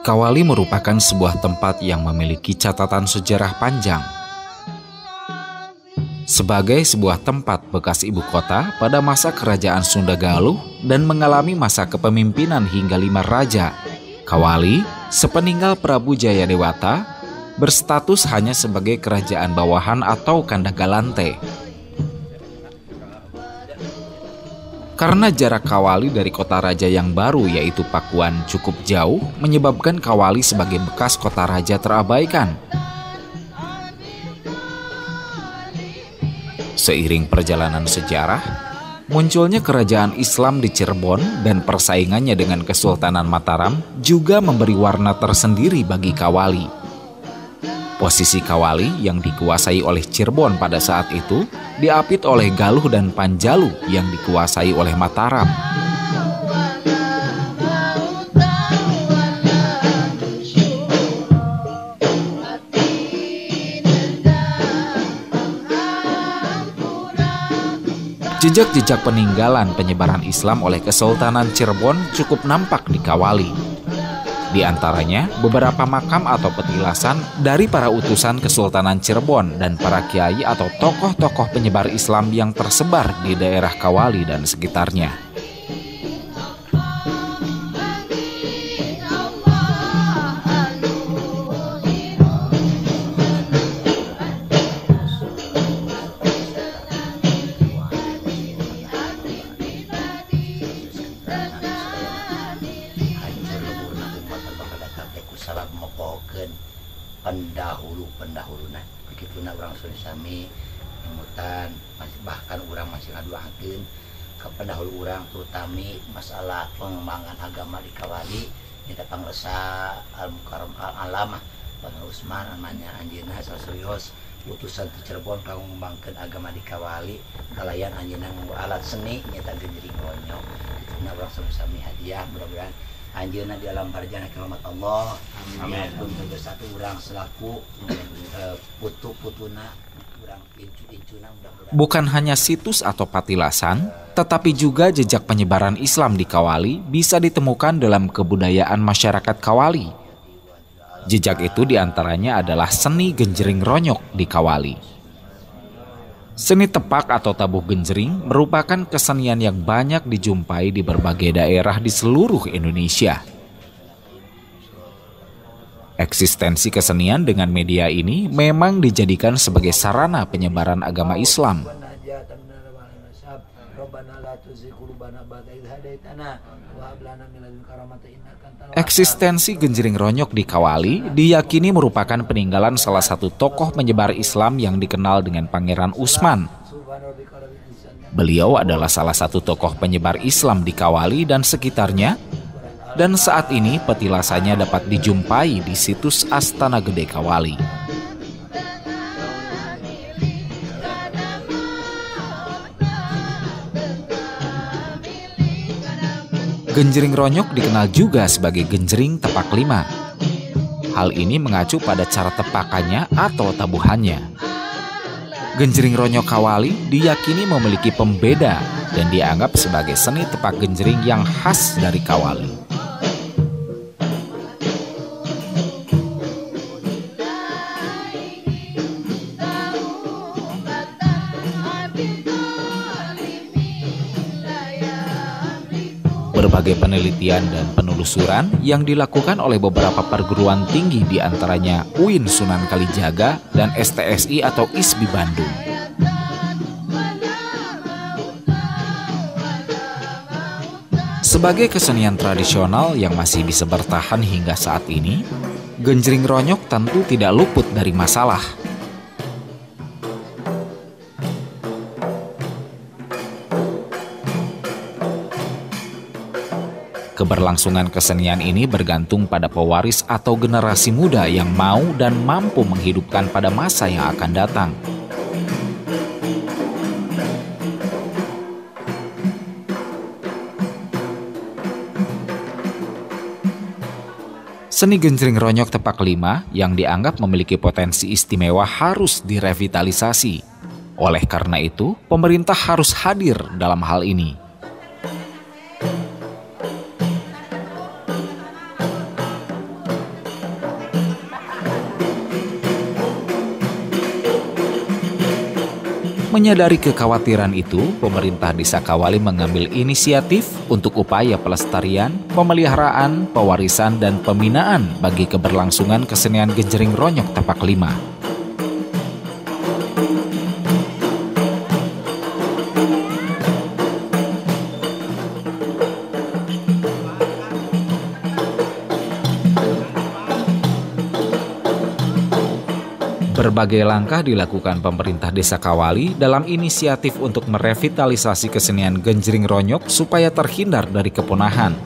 Kawali merupakan sebuah tempat yang memiliki catatan sejarah panjang. Sebagai sebuah tempat bekas ibu kota pada masa kerajaan Sunda Galuh dan mengalami masa kepemimpinan hingga 5 raja, Kawali, sepeninggal Prabu Jayadewata, berstatus hanya sebagai kerajaan bawahan atau Kandagalante. Karena jarak Kawali dari kota raja yang baru yaitu Pakuan cukup jauh, menyebabkan Kawali sebagai bekas kota raja terabaikan. Seiring perjalanan sejarah, munculnya kerajaan Islam di Cirebon dan persaingannya dengan Kesultanan Mataram juga memberi warna tersendiri bagi Kawali. Posisi Kawali yang dikuasai oleh Cirebon pada saat itu diapit oleh Galuh dan Panjalu yang dikuasai oleh Mataram. Jejak-jejak peninggalan penyebaran Islam oleh Kesultanan Cirebon cukup nampak di Kawali. Di antaranya beberapa makam atau petilasan dari para utusan Kesultanan Cirebon dan para kiai atau tokoh-tokoh penyebar Islam yang tersebar di daerah Kawali dan sekitarnya. pendahuluna begituna urang Sunda sami nyemutan bahkan urang masih ngaduakeun ke pendahulu urang terutami masalah pengembangan agama di Kawali nyata pangresa Al-Mukarram Al-Alamah Bang Usman namanya anjeunna saserios utusan ti Cirebon kanggo ngembangkeun agama di Kawali kalayan anjeunna nganggo alat seni nyata genjring ronyok dituna urang Sunda sami hadiah mudah-mudahan anjeunna di alam barjana rahmat Allah. Amin. Untuk satu orang selaku putu-putuna urang incu-incuna mudah-mudahan. Bukan hanya situs atau patilasan, tetapi juga jejak penyebaran Islam di Kawali bisa ditemukan dalam kebudayaan masyarakat Kawali. Jejak itu diantaranya adalah seni genjring ronyok di Kawali. Seni tepak atau tabuh genjring merupakan kesenian yang banyak dijumpai di berbagai daerah di seluruh Indonesia. Eksistensi kesenian dengan media ini memang dijadikan sebagai sarana penyebaran agama Islam. Eksistensi genjring ronyok di Kawali diyakini merupakan peninggalan salah satu tokoh penyebar Islam yang dikenal dengan Pangeran Usman. Beliau adalah salah satu tokoh penyebar Islam di Kawali dan sekitarnya, dan saat ini petilasannya dapat dijumpai di situs Astana Gede Kawali. Genjring ronyok dikenal juga sebagai genjring tepak lima. Hal ini mengacu pada cara tepakannya atau tabuhannya. Genjring ronyok Kawali diyakini memiliki pembeda dan dianggap sebagai seni tepak genjring yang khas dari Kawali. Berbagai penelitian dan penelusuran yang dilakukan oleh beberapa perguruan tinggi diantaranya UIN Sunan Kalijaga dan STSI atau ISBI Bandung. Sebagai kesenian tradisional yang masih bisa bertahan hingga saat ini, genjring ronyok tentu tidak luput dari masalah. Keberlangsungan kesenian ini bergantung pada pewaris atau generasi muda yang mau dan mampu menghidupkan pada masa yang akan datang. Seni genjring ronyok tepak lima yang dianggap memiliki potensi istimewa harus direvitalisasi. Oleh karena itu, pemerintah harus hadir dalam hal ini. Menyadari kekhawatiran itu, pemerintah Desa Kawali mengambil inisiatif untuk upaya pelestarian, pemeliharaan, pewarisan, dan pembinaan bagi keberlangsungan kesenian Genjering Ronyok Tapak Lima. Berbagai langkah dilakukan pemerintah Desa Kawali dalam inisiatif untuk merevitalisasi kesenian Genjering Ronyok supaya terhindar dari kepunahan.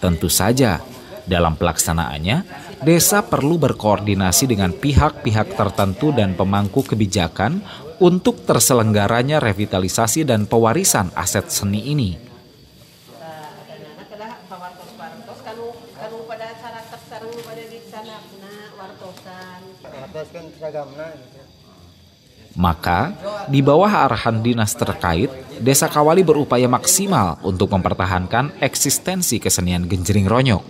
Tentu saja, dalam pelaksanaannya, desa perlu berkoordinasi dengan pihak-pihak tertentu dan pemangku kebijakan untuk terselenggaranya revitalisasi dan pewarisan aset seni ini. Maka, di bawah arahan dinas terkait, Desa Kawali berupaya maksimal untuk mempertahankan eksistensi kesenian Genjering Ronyok.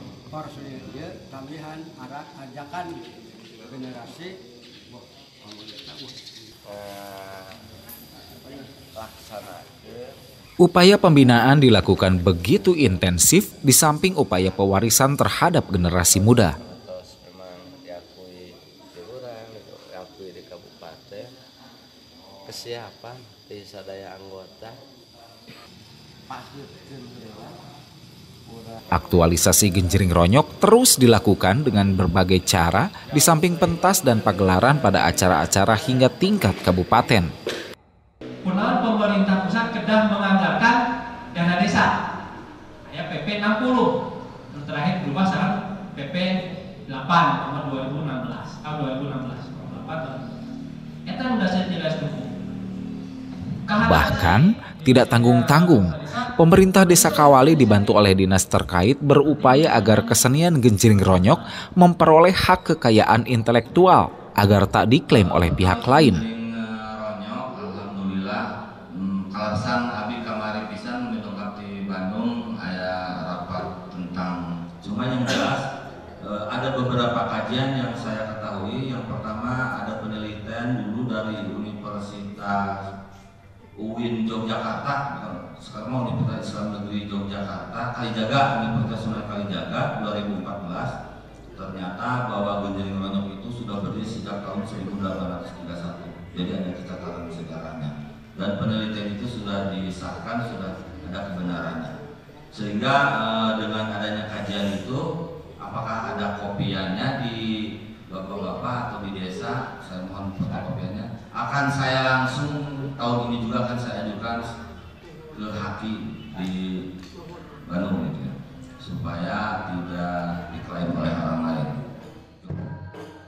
Upaya pembinaan dilakukan begitu intensif di samping upaya pewarisan terhadap generasi muda. Kesiapan di sadaya anggota. Aktualisasi Genjering Ronyok terus dilakukan dengan berbagai cara di samping pentas dan pagelaran pada acara-acara hingga tingkat kabupaten. Kunaon pemerintah pusat kedah menganggarkan dana desa. Ya PP 60. Terakhir berubah sekarang PP 8 nomor 2016. 2016. Eta udah saya jelas dulu. Bahkan, tidak tanggung-tanggung, pemerintah Desa Kawali dibantu oleh dinas terkait berupaya agar kesenian Genjering Ronyok memperoleh hak kekayaan intelektual agar tak diklaim oleh pihak lain. Ronyok, alhamdulillah, kalasan abi kamari pisan mitungkap di Bandung aya rapat tentang. Cuma yang jelas ada beberapa kajian yang saya ketahui. Yang pertama ada penelitian dulu dari Universitas UIN Yogyakarta, sekarang mau Universitas Islam Negeri Yogyakarta, Kalijaga, Universitas Sunan Kalijaga 2014, ternyata bahwa Genjering Ronyok itu sudah berdiri sejak tahun 1831, jadi ada catatan sejarahnya, dan penelitian itu sudah disahkan, sudah ada kebenarannya, sehingga dengan adanya kajian itu, apakah ada kopiannya di bapak-bapak atau di desa, saya mohon fotokopiannya, akan saya langsung tahun ini juga akan saya ajukan ke Haki di Bandung gitu ya, supaya tidak diklaim oleh orang lain.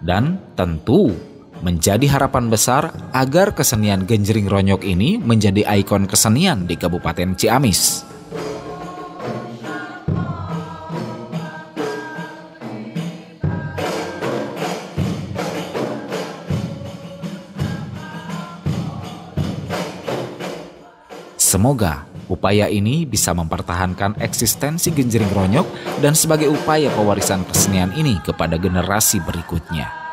Dan tentu menjadi harapan besar agar kesenian Genjering Ronyok ini menjadi ikon kesenian di Kabupaten Ciamis. Semoga upaya ini bisa mempertahankan eksistensi Genjering Ronyok dan sebagai upaya pewarisan kesenian ini kepada generasi berikutnya.